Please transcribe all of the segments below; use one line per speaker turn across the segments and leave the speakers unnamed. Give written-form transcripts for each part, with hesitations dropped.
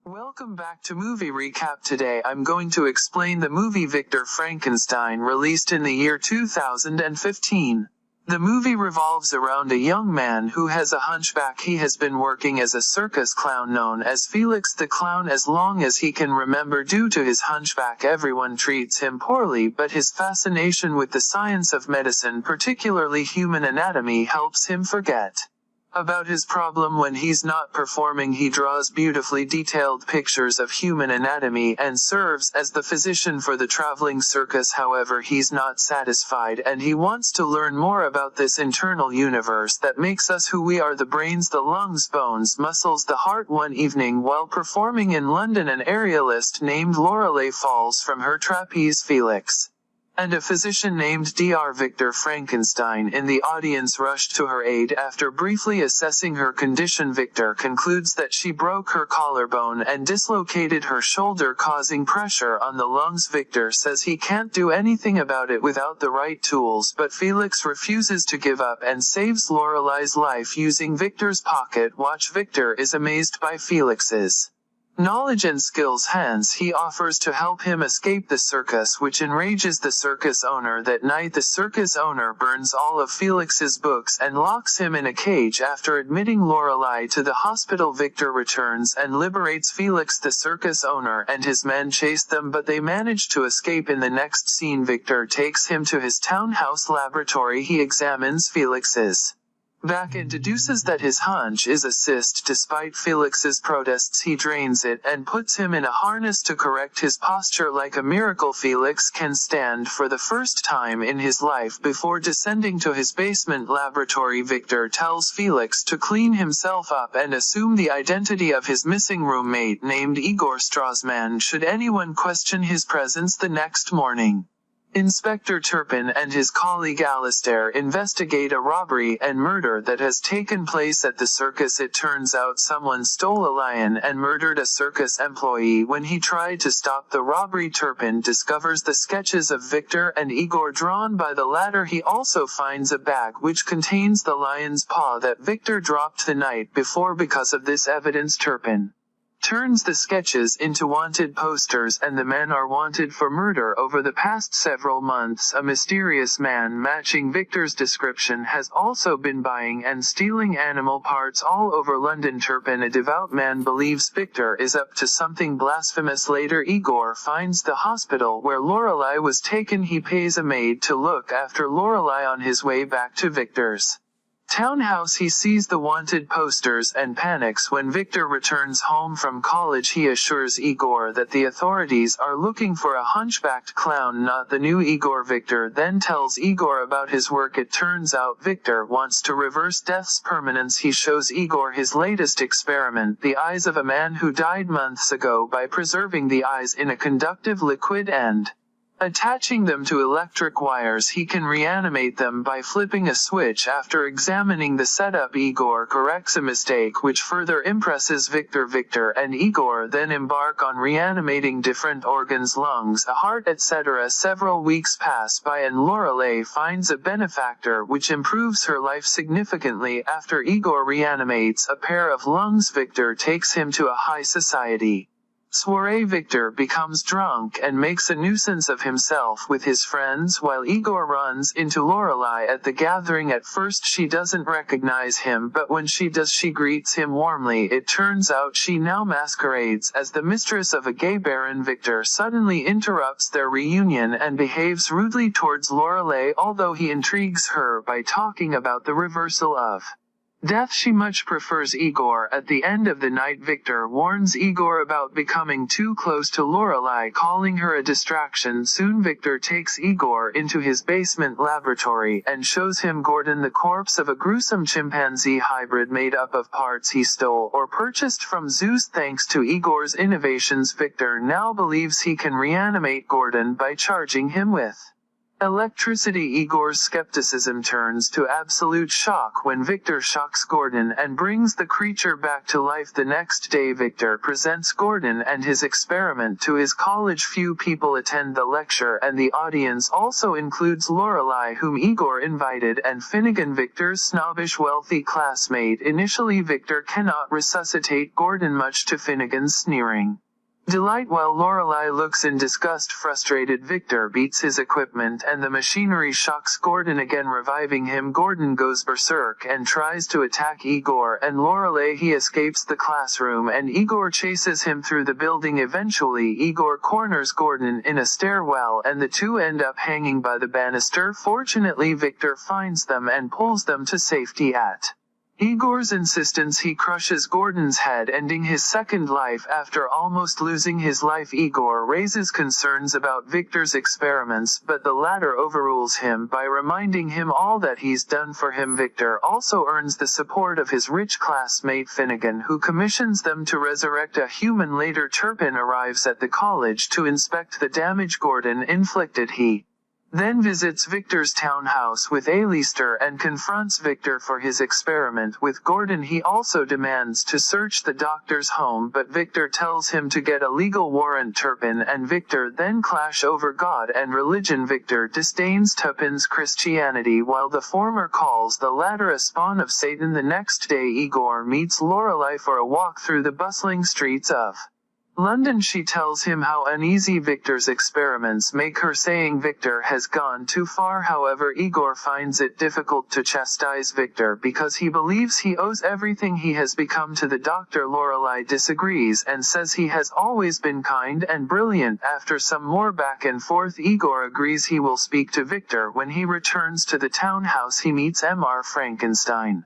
Welcome back to Movie Recap. Today I'm going to explain the movie Victor Frankenstein, released in the year 2015. The movie revolves around a young man who has a hunchback. He has been working as a circus clown known as Felix the Clown as long as he can remember. Due to his hunchback, everyone treats him poorly, but his fascination with the science of medicine, particularly human anatomy, helps him forget about his problem. When he's not performing, he draws beautifully detailed pictures of human anatomy and serves as the physician for the traveling circus. However, he's not satisfied and he wants to learn more about this internal universe that makes us who we are: the brains, the lungs, bones, muscles, the heart. One evening while performing in London, an aerialist named Lorelei falls from her trapeze. Felix and a physician named Dr. Victor Frankenstein in the audience rushed to her aid. After briefly assessing her condition, Victor concludes that she broke her collarbone and dislocated her shoulder, causing pressure on the lungs. Victor says he can't do anything about it without the right tools, but Felix refuses to give up and saves Lorelei's life using Victor's pocket watch. Victor is amazed by Felix's knowledge and skills, hence he offers to help him escape the circus, which enrages the circus owner. That night the circus owner burns all of Felix's books and locks him in a cage. After admitting Lorelei to the hospital, Victor returns and liberates Felix. The circus owner and his men chase them, but they manage to escape. In the next scene, Victor takes him to his townhouse laboratory. He examines Felix's back and deduces that his hunch is a cyst. Despite Felix's protests, he drains it and puts him in a harness to correct his posture. Like a miracle, Felix can stand for the first time in his life. Before descending to his basement laboratory, Victor tells Felix to clean himself up and assume the identity of his missing roommate named Igor Strassman should anyone question his presence. The next morning, Inspector Turpin and his colleague Alistair investigate a robbery and murder that has taken place at the circus. It turns out someone stole a lion and murdered a circus employee. When he tried to stop the robbery, Turpin discovers the sketches of Victor and Igor drawn by the latter. He also finds a bag which contains the lion's paw that Victor dropped the night before. Because of this evidence, Turpin turns the sketches into wanted posters, and the men are wanted for murder. Over the past several months, a mysterious man matching Victor's description has also been buying and stealing animal parts all over London. Turpin, a devout man, believes Victor is up to something blasphemous. Later, Igor finds the hospital where Lorelei was taken. He pays a maid to look after Lorelei. On his way back to Victor's townhouse, he sees the wanted posters and panics. When Victor returns home from college, he assures Igor that the authorities are looking for a hunchbacked clown, not the new Igor. Victor then tells Igor about his work. It turns out Victor wants to reverse death's permanence. He shows Igor his latest experiment, the eyes of a man who died months ago. By preserving the eyes in a conductive liquid and attaching them to electric wires, he can reanimate them by flipping a switch. After examining the setup, Igor corrects a mistake, which further impresses Victor. Victor and Igor then embark on reanimating different organs, lungs, a heart, etc. Several weeks pass by and Lorelei finds a benefactor which improves her life significantly. After Igor reanimates a pair of lungs, Victor takes him to a high society soiree. Victor becomes drunk and makes a nuisance of himself with his friends, while Igor runs into Lorelei at the gathering. At first she doesn't recognize him, but when she does, she greets him warmly. It turns out she now masquerades as the mistress of a gay baron. Victor suddenly interrupts their reunion and behaves rudely towards Lorelei, although he intrigues her by talking about the reversal of death. She much prefers Igor. At the end of the night, Victor warns Igor about becoming too close to Lorelei, calling her a distraction. Soon Victor takes Igor into his basement laboratory and shows him Gordon, the corpse of a gruesome chimpanzee hybrid made up of parts he stole or purchased from zoos. Thanks to Igor's innovations, Victor now believes he can reanimate Gordon by charging him with Electricity. Igor's skepticism turns to absolute shock when Victor shocks Gordon and brings the creature back to life. The next day Victor presents Gordon and his experiment to his college. Few people attend the lecture, and the audience also includes Lorelai, whom Igor invited, and Finnegan, Victor's snobbish wealthy classmate. Initially Victor cannot resuscitate Gordon, much to Finnegan's sneering delight. While Lorelai looks in disgust, frustrated Victor beats his equipment and the machinery shocks Gordon again, reviving him. Gordon goes berserk and tries to attack Igor and Lorelai. He escapes the classroom and Igor chases him through the building. Eventually Igor corners Gordon in a stairwell and the two end up hanging by the banister. Fortunately Victor finds them and pulls them to safety. At Igor's insistence he crushes Gordon's head, ending his second life. After almost losing his life, Igor raises concerns about Victor's experiments, but the latter overrules him by reminding him all that he's done for him. Victor also earns the support of his rich classmate Finnegan, who commissions them to resurrect a human. Later Turpin arrives at the college to inspect the damage Gordon inflicted. He then visits Victor's townhouse with Alistair and confronts Victor for his experiment with Gordon. He also demands to search the doctor's home, but Victor tells him to get a legal warrant. Turpin and Victor then clash over God and religion. Victor disdains Turpin's Christianity, while the former calls the latter a spawn of Satan. The next day Igor meets Lorelai for a walk through the bustling streets of London. She tells him how uneasy Victor's experiments make her, saying Victor has gone too far. However, Igor finds it difficult to chastise Victor because he believes he owes everything he has become to the doctor. Lorelai disagrees and says he has always been kind and brilliant. After some more back and forth, Igor agrees he will speak to Victor. When he returns to the townhouse he meets Mr. Frankenstein,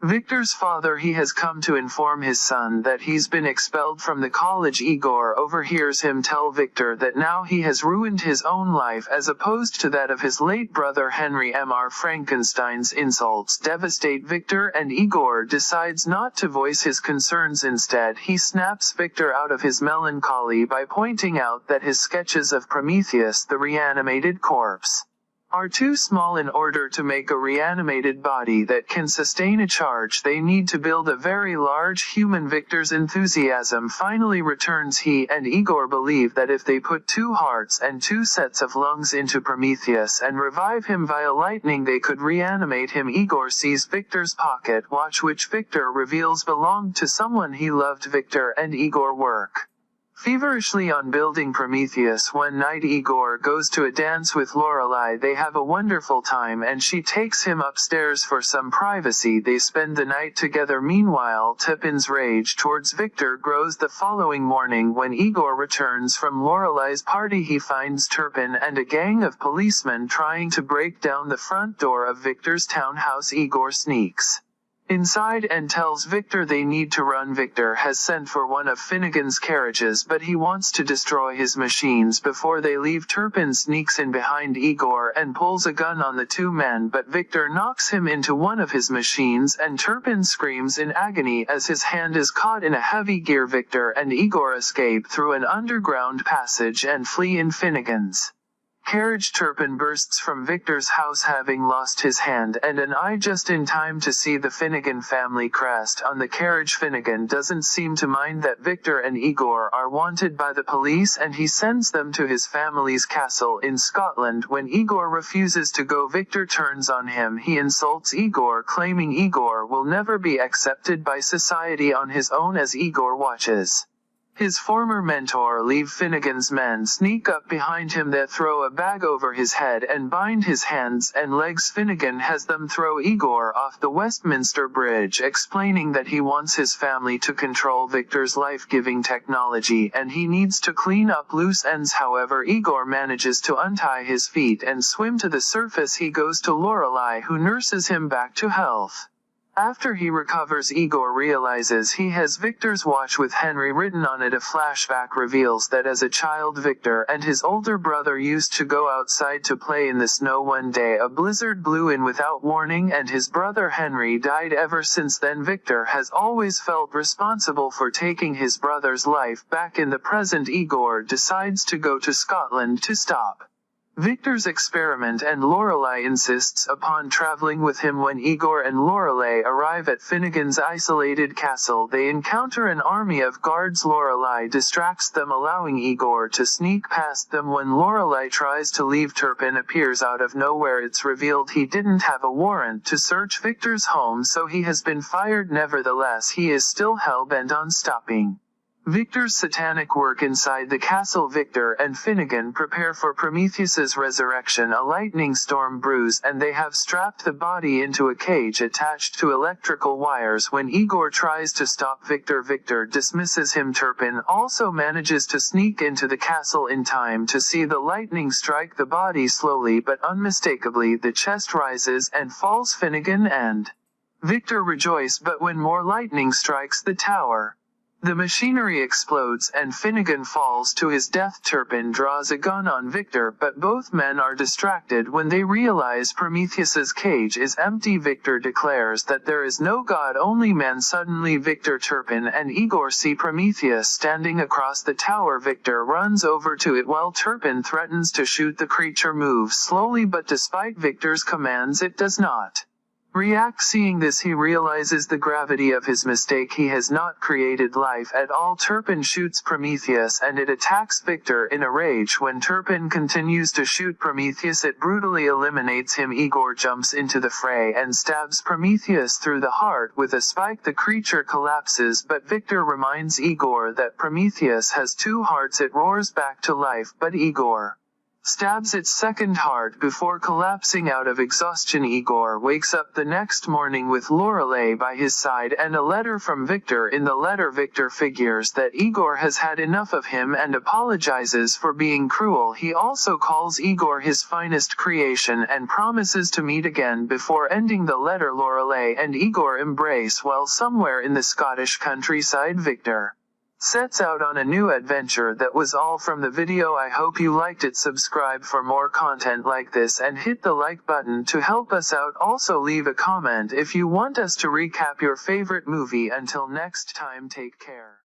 Victor's father. He has come to inform his son that he's been expelled from the college. Igor overhears him tell Victor that now he has ruined his own life as opposed to that of his late brother Henry. Mr. Frankenstein's insults devastate Victor and Igor decides not to voice his concerns. Instead, he snaps Victor out of his melancholy by pointing out that his sketches of Prometheus, the reanimated corpse, are too small in order to make a reanimated body that can sustain a charge. They need to build a very large human. Victor's enthusiasm finally returns. He and Igor believe that if they put 2 hearts and 2 sets of lungs into Prometheus and revive him via lightning, they could reanimate him. Igor sees Victor's pocket watch, which Victor reveals belonged to someone he loved. Victor and Igor work feverishly on building Prometheus. One night Igor goes to a dance with Lorelai. They have a wonderful time and she takes him upstairs for some privacy. They spend the night together. Meanwhile, Turpin's rage towards Victor grows. The following morning when Igor returns from Lorelai's party, he finds Turpin and a gang of policemen trying to break down the front door of Victor's townhouse. Igor sneaks inside and tells Victor they need to run. Victor has sent for one of Finnegan's carriages, but he wants to destroy his machines before they leave. Turpin sneaks in behind Igor and pulls a gun on the 2 men, but Victor knocks him into one of his machines and Turpin screams in agony as his hand is caught in a heavy gear. Victor and Igor escape through an underground passage and flee in Finnegan's carriage. Turpin bursts from Victor's house having lost his hand and an eye just in time to see the Finnegan family crest on the carriage. Finnegan doesn't seem to mind that Victor and Igor are wanted by the police and he sends them to his family's castle in Scotland. When Igor refuses to go, Victor turns on him. He insults Igor, claiming Igor will never be accepted by society. On his own, as Igor watches his former mentor leave, Finnegan's men sneak up behind him. They throw a bag over his head and bind his hands and legs. Finnegan has them throw Igor off the Westminster Bridge, explaining that he wants his family to control Victor's life-giving technology and he needs to clean up loose ends. However, Igor manages to untie his feet and swim to the surface. He goes to Lorelai, who nurses him back to health. After he recovers, Igor realizes he has Victor's watch with Henry written on it. A flashback reveals that as a child, Victor and his older brother used to go outside to play in the snow. One day a blizzard blew in without warning and his brother Henry died. Ever since then, Victor has always felt responsible for taking his brother's life. Back in the present, Igor decides to go to Scotland to stop Victor's experiment and Lorelei insists upon traveling with him. When Igor and Lorelei arrive at Finnegan's isolated castle, they encounter an army of guards. Lorelei distracts them, allowing Igor to sneak past them. When Lorelei tries to leave, Turpin appears out of nowhere. It's revealed he didn't have a warrant to search Victor's home, so he has been fired. Nevertheless, he is still hell-bent on stopping Victor's satanic work inside the castle. Victor and Finnegan prepare for Prometheus's resurrection. A lightning storm brews, and they have strapped the body into a cage attached to electrical wires. When Igor tries to stop Victor, Victor dismisses him. Turpin also manages to sneak into the castle in time to see the lightning strike the body. Slowly but unmistakably, the chest rises and falls. Finnegan and Victor rejoice, but when more lightning strikes the tower, the machinery explodes and Finnegan falls to his death. Turpin draws a gun on Victor, but both men are distracted when they realize Prometheus's cage is empty. Victor declares that there is no god, only man. Suddenly Victor, Turpin, and Igor see Prometheus standing across the tower. Victor runs over to it while Turpin threatens to shoot. The creature moves slowly, but despite Victor's commands, it does not react. Seeing this, he realizes the gravity of his mistake. He has not created life at all. Turpin shoots Prometheus and it attacks Victor in a rage. When Turpin continues to shoot Prometheus, it brutally eliminates him. Igor jumps into the fray and stabs Prometheus through the heart with a spike. The creature collapses, but Victor reminds Igor that Prometheus has two hearts. It roars back to life, but Igor stabs its second heart before collapsing out of exhaustion. Igor wakes up the next morning with Lorelei by his side and a letter from Victor. In the letter, Victor figures that Igor has had enough of him and apologizes for being cruel. He also calls Igor his finest creation and promises to meet again. Before ending the letter, Lorelei and Igor embrace while somewhere in the Scottish countryside, Victor sets out on a new adventure. That was all from the video. I hope you liked it. Subscribe for more content like this and hit the like button to help us out. Also leave a comment if you want us to recap your favorite movie. Until next time, take care.